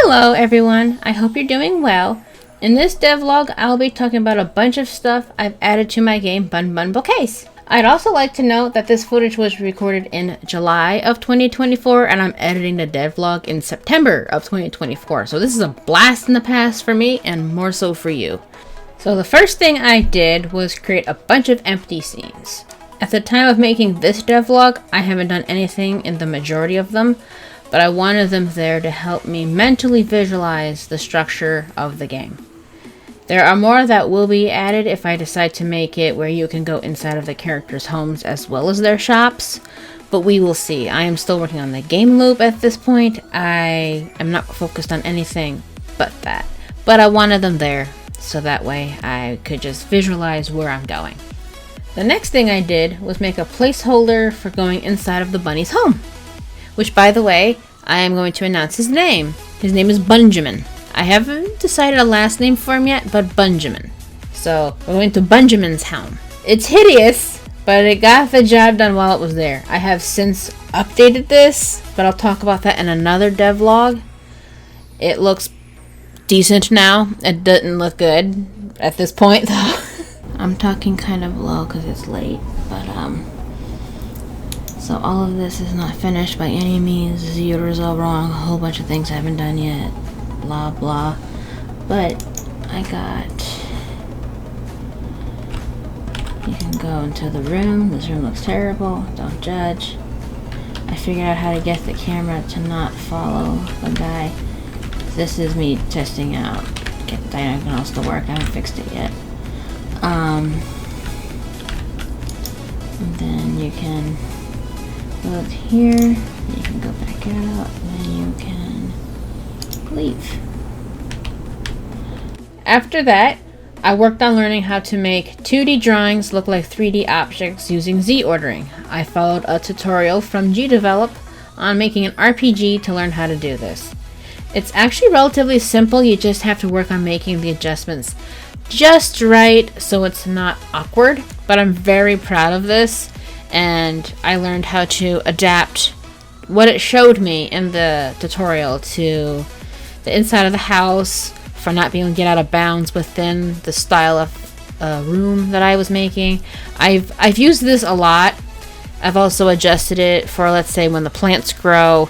Hello everyone, I hope you're doing well. In this devlog, I'll be talking about a bunch of stuff I've added to my game Bun Bun Bouquets. I'd also like to note that this footage was recorded in July of 2024 and I'm editing the devlog in September of 2024. So this is a blast in the past for me and more so for you. So the first thing I did was create a bunch of empty scenes. At the time of making this devlog, I haven't done anything in the majority of them, but I wanted them there to help me mentally visualize the structure of the game. There are more that will be added if I decide to make it where you can go inside of the characters' homes as well as their shops, but we will see. I am still working on the game loop at this point. I am not focused on anything but that, but I wanted them there so that way I could just visualize where I'm going. The next thing I did was make a placeholder for going inside of the bunny's home, which, by the way, I am going to announce his name. His name is Bunjamin. I haven't decided a last name for him yet, but Bunjamin. So we're going to Bunjamin's home. It's hideous, but it got the job done while it was there. I have since updated this, but I'll talk about that in another devlog. It looks decent now. It doesn't look good at this point, though. I'm talking kind of low because it's late, but so all of this is not finished by any means. The order is all wrong. A whole bunch of things I haven't done yet. Blah blah. But I got. You can go into the room. This room looks terrible. Don't judge. I figured out how to get the camera to not follow the guy. This is me testing out. Get the diagonals to work. I haven't fixed it yet. And then you can go here, you can go back out, and then you can leave. After that, I worked on learning how to make 2D drawings look like 3D objects using Z ordering. I followed a tutorial from GDevelop on making an RPG to learn how to do this. It's actually relatively simple, you just have to work on making the adjustments just right so it's not awkward, but I'm very proud of this. And I learned how to adapt what it showed me in the tutorial to the inside of the house for not being able to get out of bounds within the style of room that I was making. I've used this a lot. I've also adjusted it for, let's say, when the plants grow,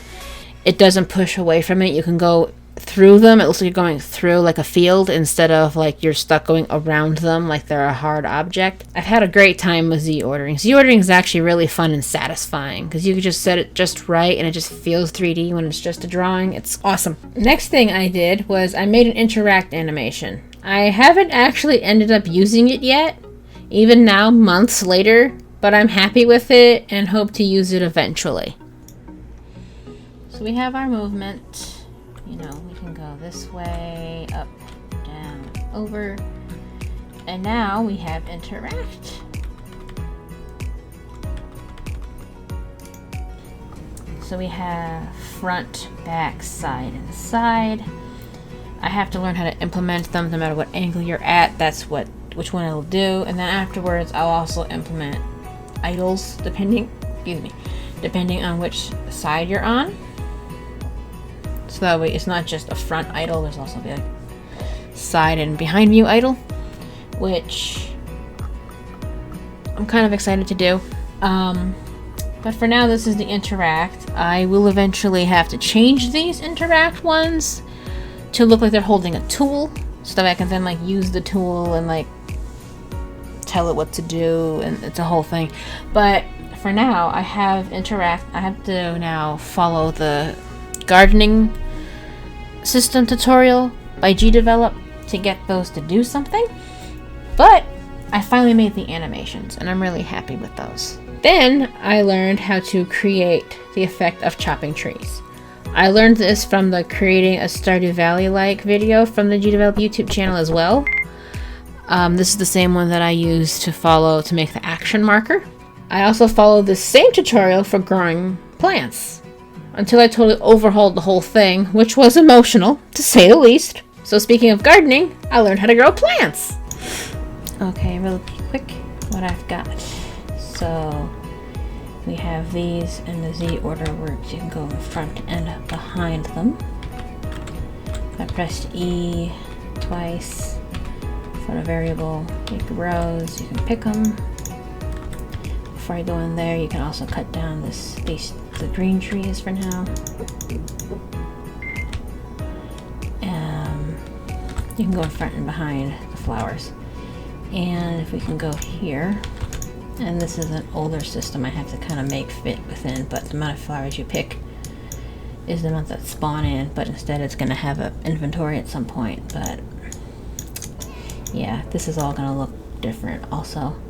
it doesn't push away from it. You can go through them. It looks like you're going through like a field instead of like you're stuck going around them like they're a hard object. I've had a great time with Z ordering. Z ordering is actually really fun and satisfying because you can just set it just right and it just feels 3D when it's just a drawing. It's awesome. Next thing I did was I made an interact animation. I haven't actually ended up using it yet, even now months later, but I'm happy with it and hope to use it eventually. So we have our movement. You know, we can go this way, up, down, over. And now we have interact. So we have front, back, side, and side. I have to learn how to implement them no matter what angle you're at. That's which one it'll do. And then afterwards, I'll also implement idles depending on which side you're on. So that way it's not just a front idle, there's also the side and behind view idle, which I'm kind of excited to do. But for now, this is the interact. I will eventually have to change these interact ones to look like they're holding a tool, so that I can then like use the tool and like tell it what to do, and it's a whole thing. But for now, I have interact. I have to now follow the gardening system tutorial by GDevelop to get those to do something, but I finally made the animations and I'm really happy with those. Then I learned how to create the effect of chopping trees. I learned this from the creating a Stardew Valley-like video from the GDevelop YouTube channel as well. This is the same one that I used to make the action marker. I also followed the same tutorial for growing plants, until I totally overhauled the whole thing, which was emotional, to say the least. So speaking of gardening, I learned how to grow plants. Okay, really quick, what I've got. So we have these in the Z order works. You can go in front and behind them. If I pressed E twice for the variable, it grows. You can pick them. Before I go in there, you can also cut down the green trees for now. You can go in front and behind the flowers. And if we can go here, and this is an older system I have to kind of make fit within, but the amount of flowers you pick is the amount that spawn in, but instead it's going to have an inventory at some point. But yeah, this is all going to look different also.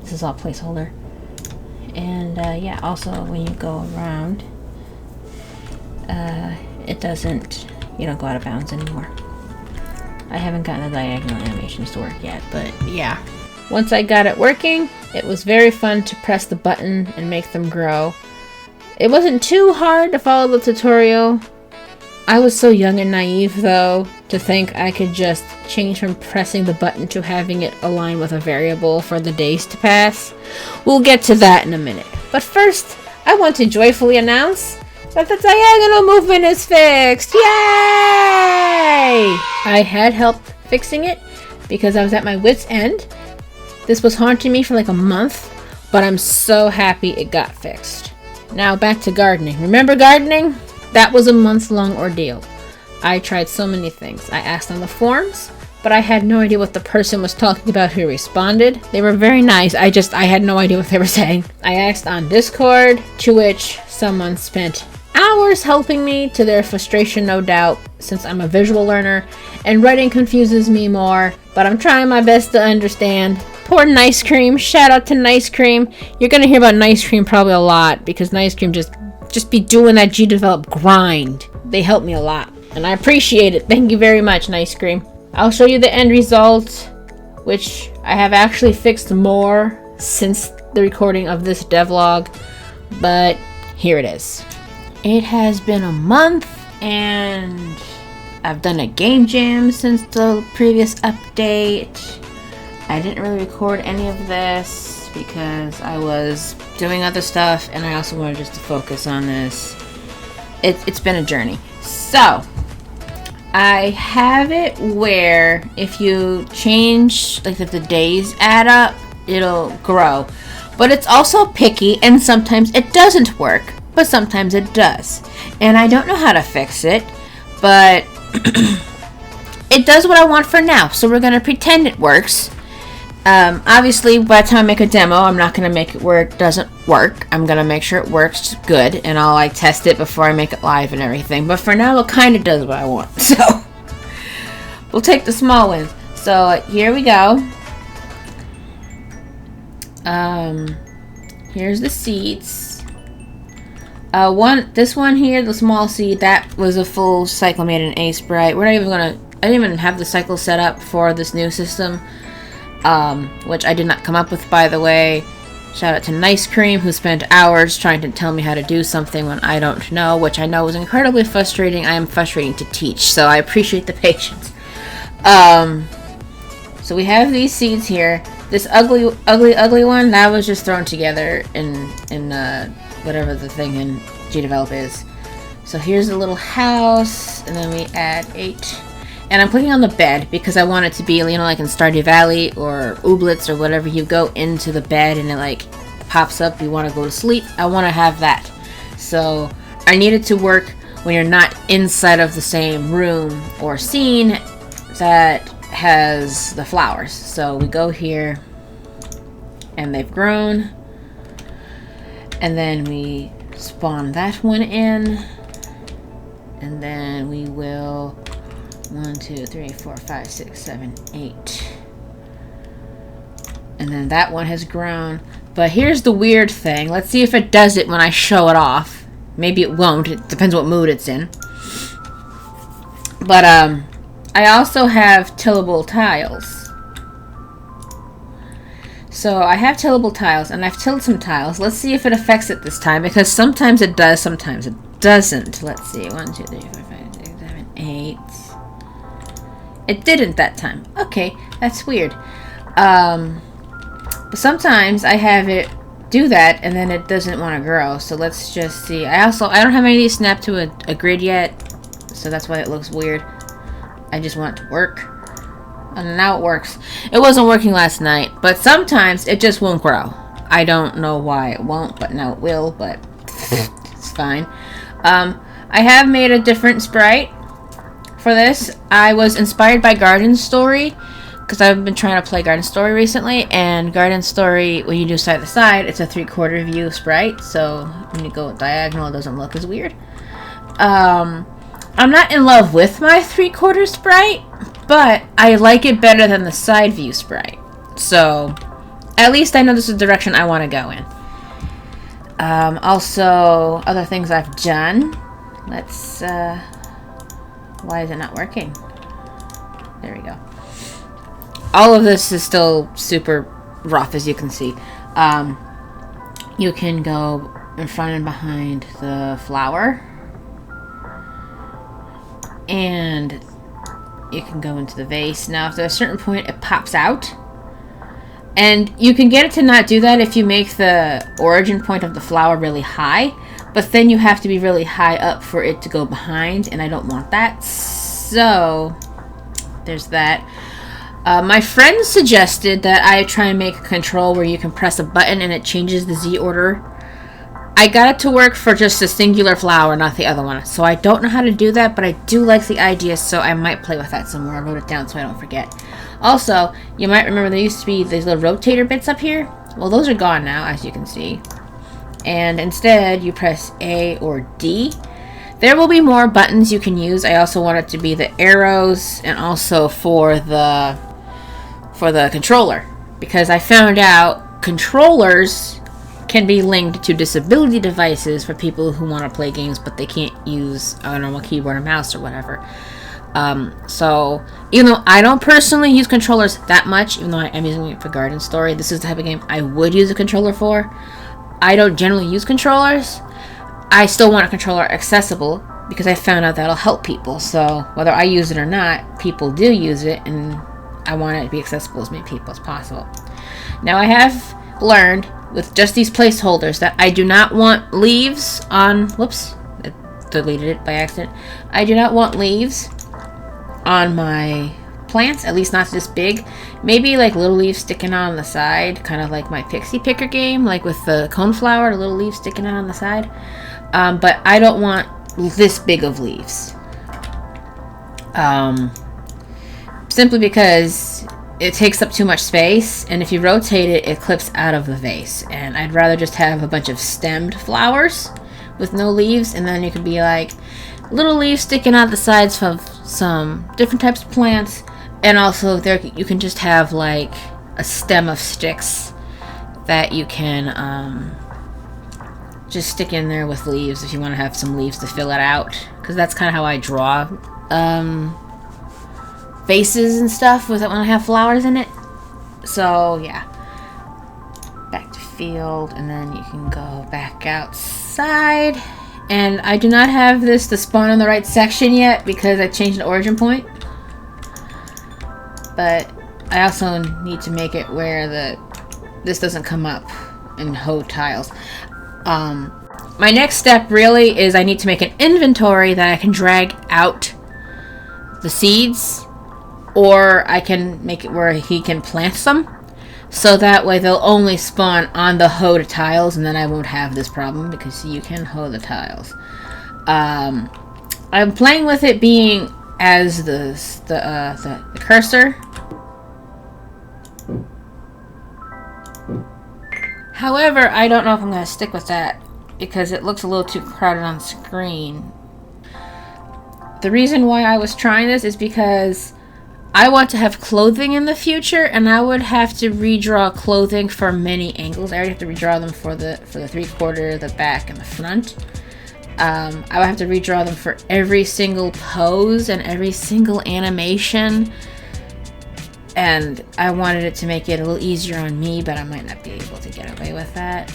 This is all placeholder. And yeah, also when you go around, it doesn't, you don't go out of bounds anymore. I haven't gotten the diagonal animations to work yet, but yeah. Once I got it working, it was very fun to press the button and make them grow. It wasn't too hard to follow the tutorial. I was so young and naive though, to think I could just change from pressing the button to having it align with a variable for the days to pass. We'll get to that in a minute. But first, I want to joyfully announce that the diagonal movement is fixed! Yay! I had help fixing it because I was at my wit's end. This was haunting me for like a month, but I'm so happy it got fixed. Now back to gardening. Remember gardening? That was a month-long ordeal. I tried so many things. I asked on the forums, but I had no idea what the person was talking about who responded. They were very nice, I had no idea what they were saying. I asked on Discord, to which someone spent hours helping me, to their frustration no doubt, since I'm a visual learner and writing confuses me more, but I'm trying my best to understand. Poor Nice Cream, shout out to Nice Cream. You're gonna hear about Nice Cream probably a lot because Nice Cream just be doing that GDevelop grind. They help me a lot and I appreciate it. Thank you very much, Nice Cream. I'll show you the end result, which I have actually fixed more since the recording of this devlog, but here it is. It has been a month and I've done a game jam since the previous update. I didn't really record any of this because I was doing other stuff and I also wanted just to focus on this. It's been a journey. So, I have it where if you change, like if the days add up, it'll grow. But it's also picky and sometimes it doesn't work, but sometimes it does. And I don't know how to fix it, but it does what I want for now. So we're gonna pretend it works. Obviously, by the time I make a demo, I'm not going to make it where it doesn't work. I'm going to make sure it works good, and I'll like test it before I make it live and everything. But for now, it kind of does what I want. So, we'll take the small ones. So, here we go. Here's the seeds. This one here, the small seed, that was a full cycle made in A Sprite. We're not even going to, I didn't even have the cycle set up for this new system. Which I did not come up with, by the way. Shout out to Nice Cream, who spent hours trying to tell me how to do something when I don't know, which I know is incredibly frustrating. I am frustrating to teach, so I appreciate the patience. So we have these seeds here. This ugly one, that was just thrown together in whatever the thing in GDevelop is. So here's a little house, and then we add 8. And I'm clicking on the bed because I want it to be, you know, like in Stardew Valley or Ooblets or whatever, you go into the bed and it like pops up, you want to go to sleep. I want to have that. So I need it to work when you're not inside of the same room or scene that has the flowers. So we go here and they've grown. And then we spawn that one in. And then we will 1, 2, 3, 4, 5, 6, 7, 8. And then that one has grown. But here's the weird thing. Let's see if it does it when I show it off. Maybe it won't. It depends what mood it's in. But I also have tillable tiles. So I have tillable tiles, and I've tilled some tiles. Let's see if it affects it this time, because sometimes it does, sometimes it doesn't. Let's see. 1, 2, 3, 4, 5, 6, 7, 8. It didn't that time. Okay, that's weird. But sometimes I have it do that and then it doesn't want to grow. So let's just see. I don't have any of these snapped to a grid yet, so that's why it looks weird. I just want it to work. And now it works. It wasn't working last night, but sometimes it just won't grow. I don't know why it won't, but now it will, but it's fine. I have made a different sprite for this. I was inspired by Garden Story, because I've been trying to play Garden Story recently, and Garden Story, when you do side to side, it's a 3/4 view sprite, so when you go diagonal, it doesn't look as weird. I'm not in love with my 3/4 sprite, but I like it better than the side view sprite. So, at least I know this is the direction I want to go in. Also, other things I've done. Let's, why is it not working? There we go. All of this is still super rough, as you can see. You can go in front and behind the flower. And you can go into the vase. Now, if at a certain point it pops out, and you can get it to not do that if you make the origin point of the flower really high, but then you have to be really high up for it to go behind, and I don't want that. So, there's that. My friend suggested that I try and make a control where you can press a button and it changes the Z order. I got it to work for just a singular flower, not the other one. So I don't know how to do that, but I do like the idea, so I might play with that some more. I wrote it down so I don't forget. Also, you might remember there used to be these little rotator bits up here. Well, those are gone now, as you can see. And instead, you press A or D. There will be more buttons you can use. I also want it to be the arrows and also for the controller. Because I found out controllers can be linked to disability devices for people who want to play games but they can't use a normal keyboard or mouse or whatever. So even though I don't personally use controllers that much, even though I am using it for Garden Story, this is the type of game I would use a controller for. I don't generally use controllers. I still want a controller accessible because I found out that'll help people. So whether I use it or not, people do use it, and I want it to be accessible as many people as possible. Now, I have learned with just these placeholders that I do not want leaves on, whoops, I deleted it by accident. I do not want leaves on my plants, at least not this big. Maybe like little leaves sticking out on the side, kind of like my pixie picker game, like with the coneflower, the little leaves sticking out on the side. But I don't want this big of leaves. Simply because it takes up too much space, and if you rotate it, it clips out of the vase. And I'd rather just have a bunch of stemmed flowers with no leaves, and then you could be like little leaves sticking out the sides of some different types of plants, and also there you can just have like a stem of sticks that you can just stick in there with leaves if you want to have some leaves to fill it out, because that's kind of how I draw vases and stuff with it when I have flowers in it. So yeah, back to field, and then you can go back outside. And I do not have this to spawn in the right section yet because I changed the origin point, but I also need to make it where this doesn't come up in hoe tiles. My next step really is I need to make an inventory that I can drag out the seeds, or I can make it where he can plant them, so that way they'll only spawn on the hoed tiles, and then I won't have this problem because you can hoe the tiles. I'm playing with it being as the cursor. However, I don't know if I'm going to stick with that because it looks a little too crowded on screen. The reason why I was trying this is because I want to have clothing in the future, and I would have to redraw clothing for many angles. I already have to redraw them for the 3/4, the back, and the front. I would have to redraw them for every single pose and every single animation, and I wanted it to make it a little easier on me, but I might not be able to get away with that.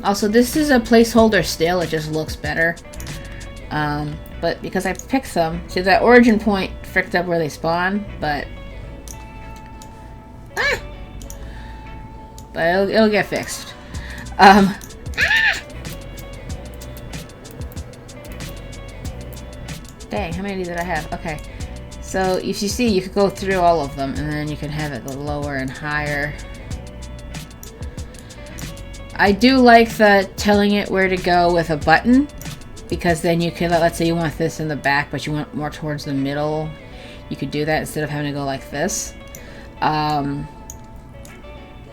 Also, this is a placeholder still, it just looks better. But because I picked them, see that origin point fricked up where they spawn, but it'll get fixed. Dang, how many did I have? Okay, So if you see, you could go through all of them, and then you can have it the lower and higher. I do like the telling it where to go with a button, because then you can, let's say you want this in the back, but you want more towards the middle. You could do that instead of having to go like this.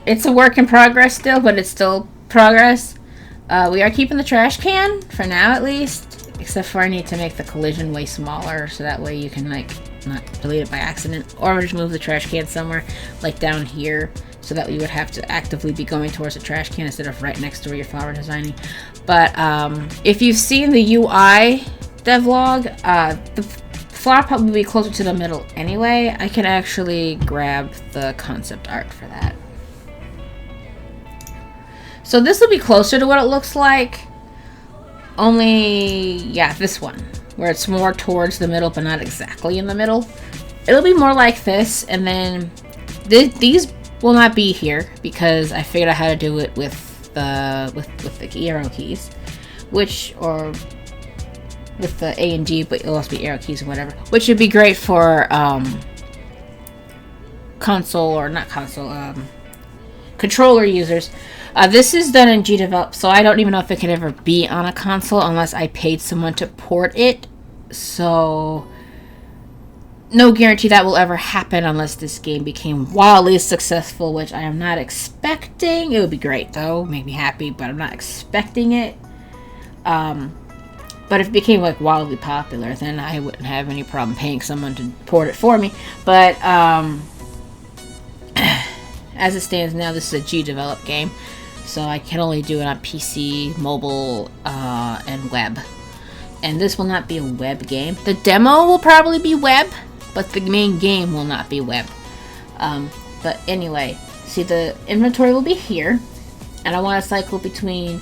It's a work in progress still, but it's still progress. We are keeping the trash can, for now at least. Except for I need to make the collision way smaller, so that way you can, like, not delete it by accident. Or just move the trash can somewhere, like down here, so that you would have to actively be going towards the trash can instead of right next to where your flower designing. But if you've seen the UI devlog, the flower pot will be closer to the middle anyway. I can actually grab the concept art for that. So this will be closer to what it looks like. Only, yeah, this one, where it's more towards the middle, but not exactly in the middle. It'll be more like this, and then these will not be here because I figured out how to do it with the arrow keys, or with the A and G, but it'll also be arrow keys or whatever, which would be great for controller users. This is done in GDevelop, so I don't even know if it can ever be on a console unless I paid someone to port it. So, no guarantee that will ever happen unless this game became wildly successful, which I am not expecting. It would be great, though. Make me happy, but I'm not expecting it. But if it became, like, wildly popular, then I wouldn't have any problem paying someone to port it for me. But, as it stands now, this is a GDevelop game. So I can only do it on PC, mobile, and web. And this will not be a web game. The demo will probably be web, but the main game will not be web. But anyway, see, the inventory will be here. And I want to cycle between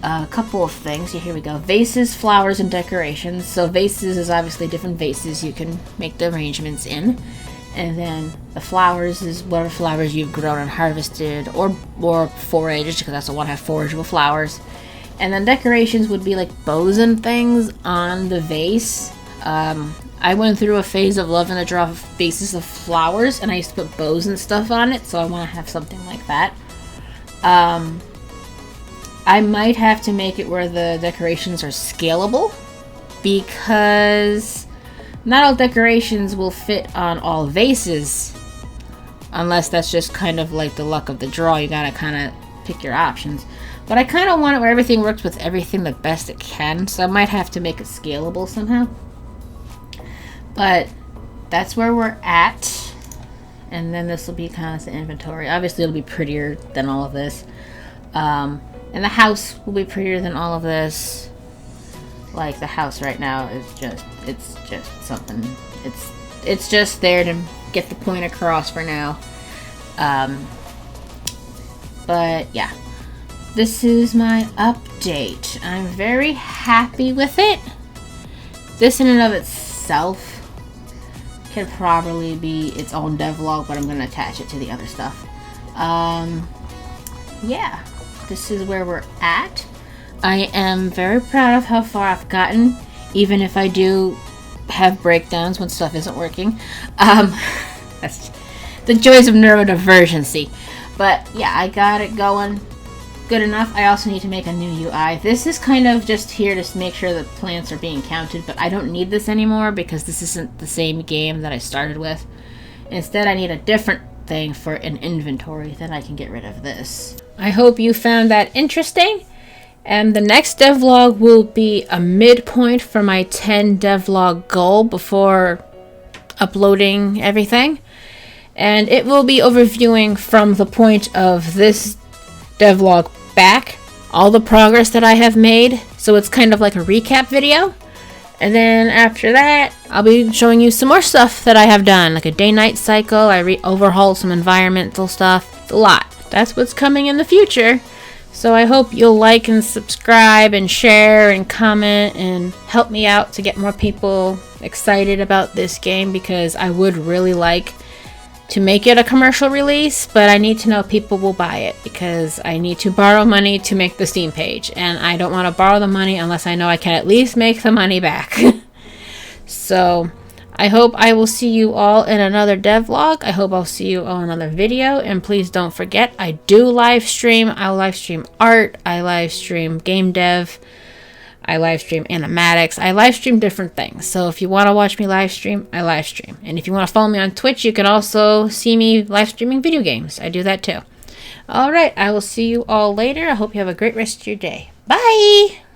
a couple of things. Here we go. Vases, flowers, and decorations. So vases is obviously different vases you can make the arrangements in. And then the flowers is whatever flowers you've grown and harvested, or foraged, because that's the one I have forageable flowers. And then decorations would be like bows and things on the vase. I went through a phase of loving to draw vases of flowers, and I used to put bows and stuff on it, so I want to have something like that. I might have to make it where the decorations are scalable, because not all decorations will fit on all vases, unless that's just kind of like the luck of the draw. You gotta kind of pick your options. But I kind of want it where everything works with everything the best it can, so I might have to make it scalable somehow. But that's where we're at. And then this will be kind of the inventory. Obviously it'll be prettier than all of this. And the house will be prettier than all of this. Like, the house right now is just, it's just something. It's just there to get the point across for now. But yeah, this is my update. I'm very happy with it. This in and of itself could probably be its own devlog, but I'm going to attach it to the other stuff. Yeah, this is where we're at. I am very proud of how far I've gotten, even if I do have breakdowns when stuff isn't working. That's the joys of neurodivergency. But yeah, I got it going good enough. I also need to make a new UI. This is kind of just here to make sure that plants are being counted, but I don't need this anymore because this isn't the same game that I started with. Instead, I need a different thing for an inventory. Then I can get rid of this. I hope you found that interesting. And the next devlog will be a midpoint for my 10 devlog goal before uploading everything. And it will be overviewing from the point of this devlog back all the progress that I have made. So it's kind of like a recap video. And then after that, I'll be showing you some more stuff that I have done, like a day-night cycle. I overhauled some environmental stuff. It's a lot. That's what's coming in the future. So I hope you'll like and subscribe and share and comment and help me out to get more people excited about this game, because I would really like to make it a commercial release, but I need to know people will buy it because I need to borrow money to make the Steam page, and I don't want to borrow the money unless I know I can at least make the money back. So I hope I will see you all in another devlog. I hope I'll see you all in another video. And please don't forget, I do live stream. I live stream art. I live stream game dev. I live stream animatics. I live stream different things. So if you want to watch me live stream, I live stream. And if you want to follow me on Twitch, you can also see me live streaming video games. I do that too. All right, I will see you all later. I hope you have a great rest of your day. Bye!